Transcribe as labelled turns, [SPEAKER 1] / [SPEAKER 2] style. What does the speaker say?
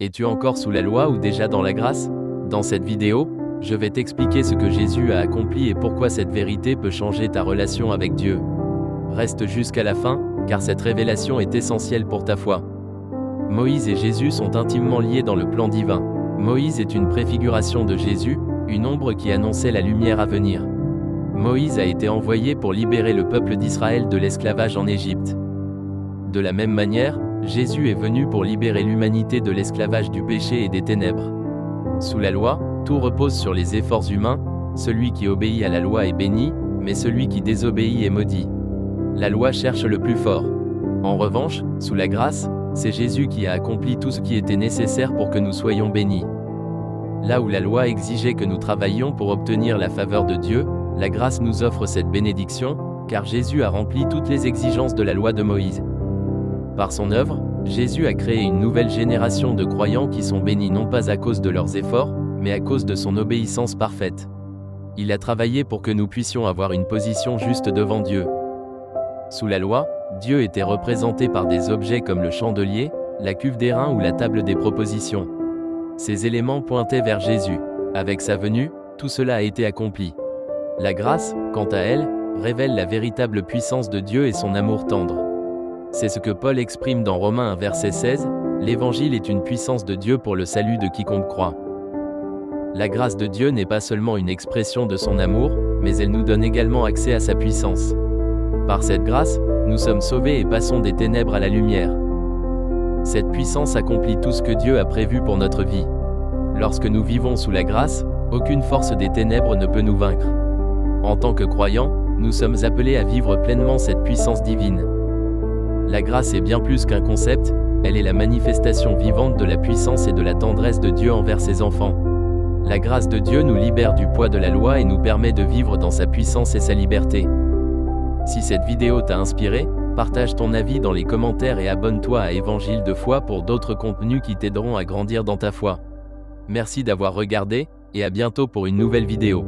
[SPEAKER 1] Es-tu encore sous la loi ou déjà dans la grâce? Dans cette vidéo, je vais t'expliquer ce que Jésus a accompli et pourquoi cette vérité peut changer ta relation avec Dieu. Reste jusqu'à la fin, car cette révélation est essentielle pour ta foi. Moïse et Jésus sont intimement liés dans le plan divin. Moïse est une préfiguration de Jésus, une ombre qui annonçait la lumière à venir. Moïse a été envoyé pour libérer le peuple d'Israël de l'esclavage en Égypte. De la même manière, Jésus est venu pour libérer l'humanité de l'esclavage du péché et des ténèbres. Sous la loi, tout repose sur les efforts humains, celui qui obéit à la loi est béni, mais celui qui désobéit est maudit. La loi cherche le plus fort. En revanche, sous la grâce, c'est Jésus qui a accompli tout ce qui était nécessaire pour que nous soyons bénis. Là où la loi exigeait que nous travaillions pour obtenir la faveur de Dieu, la grâce nous offre cette bénédiction, car Jésus a rempli toutes les exigences de la loi de Moïse. Par son œuvre, Jésus a créé une nouvelle génération de croyants qui sont bénis non pas à cause de leurs efforts, mais à cause de son obéissance parfaite. Il a travaillé pour que nous puissions avoir une position juste devant Dieu. Sous la loi, Dieu était représenté par des objets comme le chandelier, la cuve d'airain ou la table des propositions. Ces éléments pointaient vers Jésus. Avec sa venue, tout cela a été accompli. La grâce, quant à elle, révèle la véritable puissance de Dieu et son amour tendre. C'est ce que Paul exprime dans Romains 1 verset 16, « L'Évangile est une puissance de Dieu pour le salut de quiconque croit ». La grâce de Dieu n'est pas seulement une expression de son amour, mais elle nous donne également accès à sa puissance. Par cette grâce, nous sommes sauvés et passons des ténèbres à la lumière. Cette puissance accomplit tout ce que Dieu a prévu pour notre vie. Lorsque nous vivons sous la grâce, aucune force des ténèbres ne peut nous vaincre. En tant que croyants, nous sommes appelés à vivre pleinement cette puissance divine. La grâce est bien plus qu'un concept, elle est la manifestation vivante de la puissance et de la tendresse de Dieu envers ses enfants. La grâce de Dieu nous libère du poids de la loi et nous permet de vivre dans sa puissance et sa liberté. Si cette vidéo t'a inspiré, partage ton avis dans les commentaires et abonne-toi à Évangile de foi pour d'autres contenus qui t'aideront à grandir dans ta foi. Merci d'avoir regardé, et à bientôt pour une nouvelle vidéo.